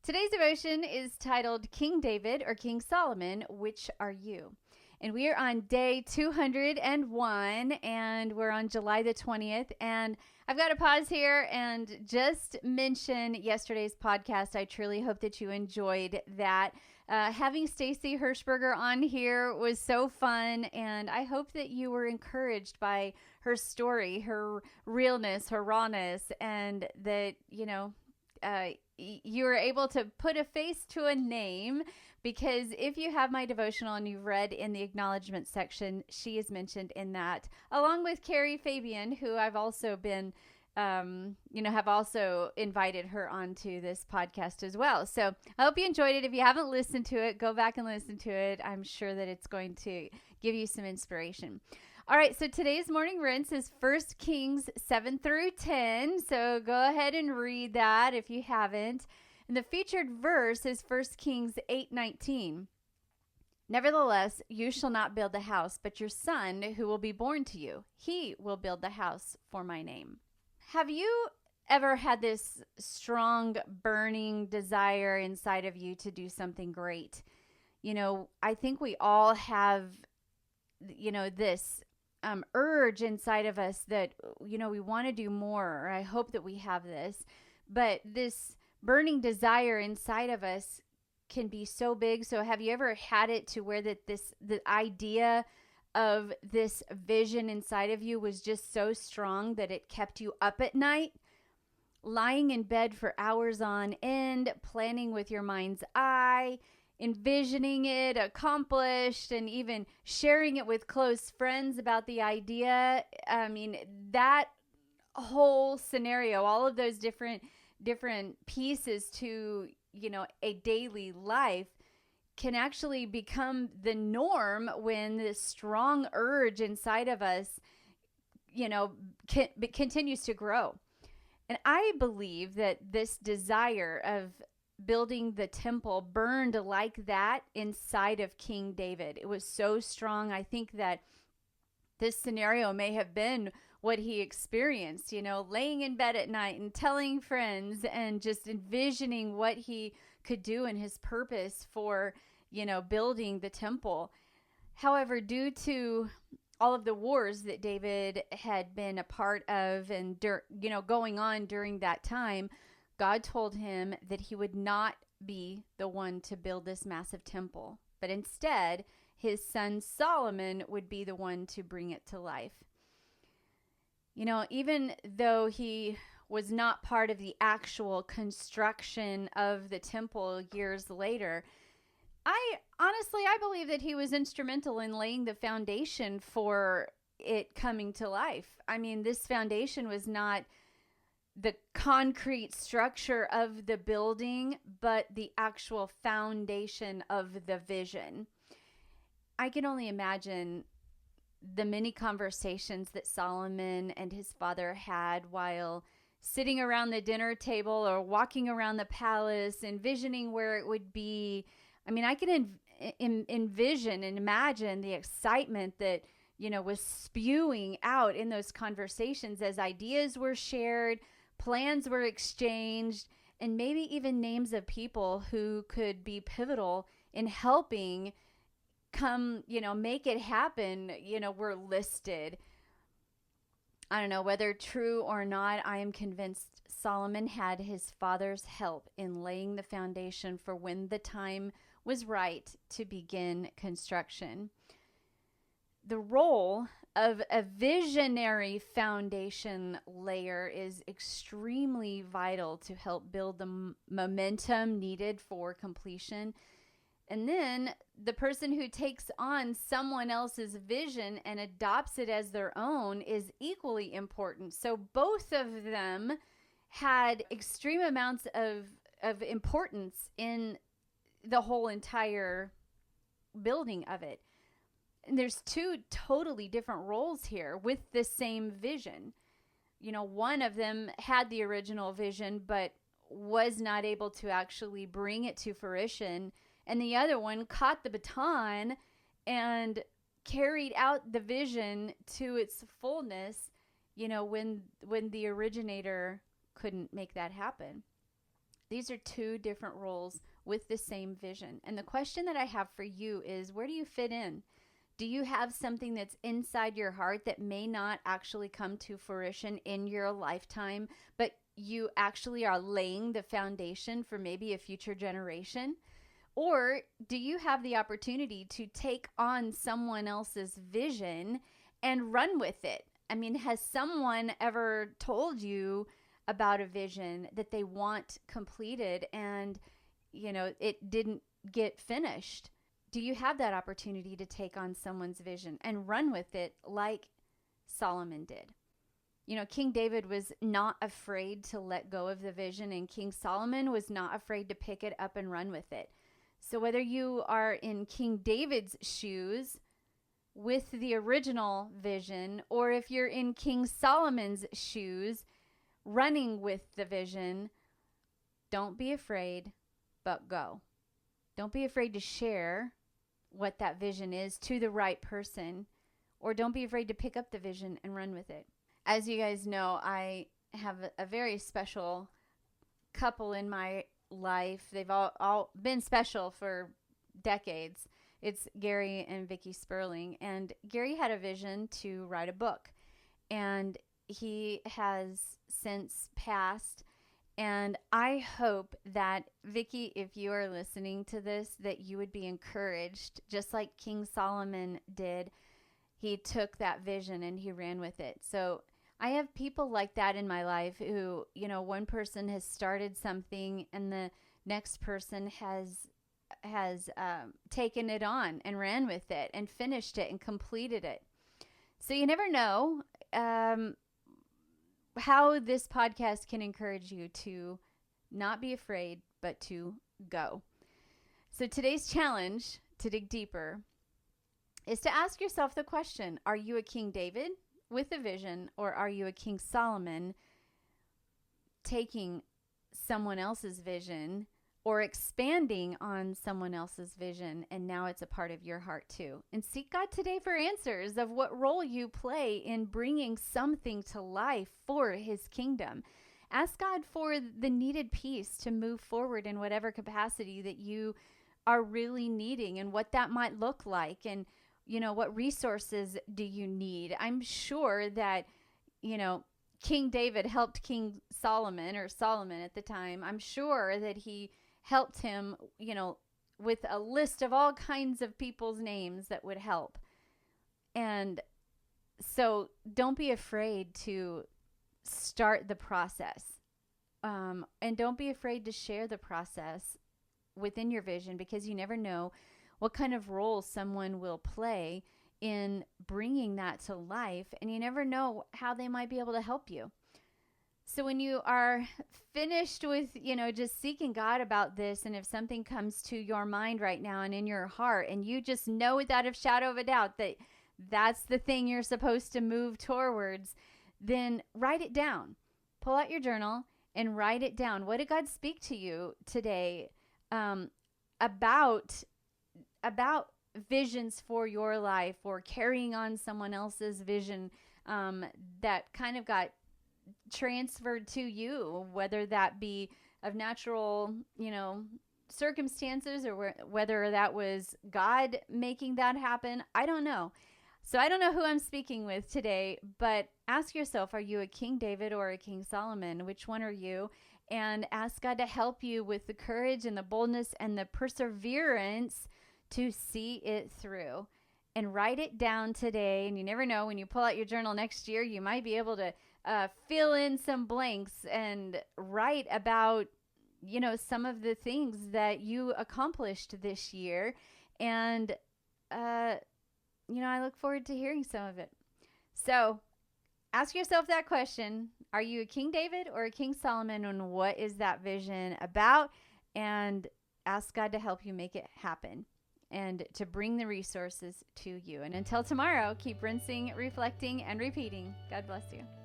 Today's devotion is titled King David or King Solomon, Which Are You? And we are on day 201 and we're on July the 20th. And I've got to pause here and just mention yesterday's podcast. I truly hope that you enjoyed that. Having Stacy Hirschberger on here was so fun, and I hope that you were encouraged by her story, her realness, her rawness, and that, you were able to put a face to a name, because if you have my devotional and you've read in the acknowledgement section, she is mentioned in that, along with Carrie Fabian, who I've also been have also invited her onto this podcast as well. So I hope you enjoyed it. If you haven't listened to it, go back and listen to it. I'm sure that it's going to give you some inspiration. All right, so today's morning rinse is 1 Kings 7 through 10. So go ahead and read that if you haven't. And the featured verse is 1 Kings 8:19. Nevertheless, you shall not build the house, but your son who will be born to you, he will build the house for my name. Have you ever had this strong, burning desire inside of you to do something great? I think we all have, this urge inside of us that, we want to do more, or I hope that we have this. But this burning desire inside of us can be so big. So have you ever had it to where the idea of this vision inside of you was just so strong that it kept you up at night, lying in bed for hours on end, planning with your mind's eye, envisioning it accomplished, and even sharing it with close friends about the idea? I mean, that whole scenario, all of those different pieces to, a daily life can actually become the norm when this strong urge inside of us, continues to grow. And I believe that this desire of building the temple burned like that inside of King David. It was so strong. I think that this scenario may have been what he experienced, laying in bed at night and telling friends and just envisioning what he could do and his purpose for, building the temple. However, due to all of the wars that David had been a part of and, going on during that time, God told him that he would not be the one to build this massive temple, but instead his son Solomon would be the one to bring it to life. Even though he was not part of the actual construction of the temple years later, I believe that he was instrumental in laying the foundation for it coming to life. I mean, this foundation was not the concrete structure of the building, but the actual foundation of the vision. I can only imagine the many conversations that Solomon and his father had while sitting around the dinner table or walking around the palace, envisioning where it would be. I mean, I can envision and imagine the excitement that, was spewing out in those conversations as ideas were shared, plans were exchanged, and maybe even names of people who could be pivotal in helping make it happen, were listed. I don't know whether true or not. I am convinced Solomon had his father's help in laying the foundation for when the time was right to begin construction. The role of a visionary foundation layer is extremely vital to help build the momentum needed for completion. And then the person who takes on someone else's vision and adopts it as their own is equally important. So both of them had extreme amounts of importance in the whole entire building of it. And there's two totally different roles here with the same vision. One of them had the original vision, but was not able to actually bring it to fruition. And the other one caught the baton and carried out the vision to its fullness, when the originator couldn't make that happen. These are two different roles with the same vision. And the question that I have for you is, where do you fit in? Do you have something that's inside your heart that may not actually come to fruition in your lifetime, but you actually are laying the foundation for maybe a future generation? Or do you have the opportunity to take on someone else's vision and run with it? I mean, has someone ever told you about a vision that they want completed and, it didn't get finished? Do you have that opportunity to take on someone's vision and run with it like Solomon did? King David was not afraid to let go of the vision, and King Solomon was not afraid to pick it up and run with it. So whether you are in King David's shoes with the original vision, or if you're in King Solomon's shoes running with the vision, don't be afraid, but go. Don't be afraid to share what that vision is to the right person, or don't be afraid to pick up the vision and run with it. As you guys know, I have a very special couple in my life. They've all been special for decades. It's Gary and Vicki Sperling. And Gary had a vision to write a book, and he has since passed. And I hope that, Vicki, if you are listening to this, that you would be encouraged, just like King Solomon did. He took that vision and he ran with it. So I have people like that in my life who, one person has started something and the next person has taken it on and ran with it and finished it and completed it. So you never know how this podcast can encourage you to not be afraid, but to go. So today's challenge to dig deeper is to ask yourself the question, are you a King David with a vision, or are you a King Solomon taking someone else's vision or expanding on someone else's vision, and now it's a part of your heart too? And seek God today for answers of what role you play in bringing something to life for his kingdom. Ask God for the needed peace to move forward in whatever capacity that you are really needing, and what that might look like, and what resources do you need? I'm sure that, King David helped King Solomon, or Solomon at the time. I'm sure that he helped him, with a list of all kinds of people's names that would help. And so don't be afraid to start the process. And don't be afraid to share the process within your vision, because you never know what kind of role someone will play in bringing that to life, and you never know how they might be able to help you. So when you are finished with, just seeking God about this, and if something comes to your mind right now and in your heart, and you just know without a shadow of a doubt that that's the thing you're supposed to move towards, then write it down. Pull out your journal and write it down. What did God speak to you today about visions for your life, or carrying on someone else's vision that kind of got transferred to you, whether that be of natural, circumstances, or whether that was God making that happen? I don't know. So I don't know who I'm speaking with today, but ask yourself, are you a King David or a King Solomon? Which one are you? And ask God to help you with the courage and the boldness and the perseverance to see it through. And write it down today. And you never know, when you pull out your journal next year, you might be able to fill in some blanks and write about, some of the things that you accomplished this year. And, I look forward to hearing some of it. So ask yourself that question. Are you a King David or a King Solomon? And what is that vision about? And ask God to help you make it happen, and to bring the resources to you. And until tomorrow, keep rinsing, reflecting, and repeating. God bless you.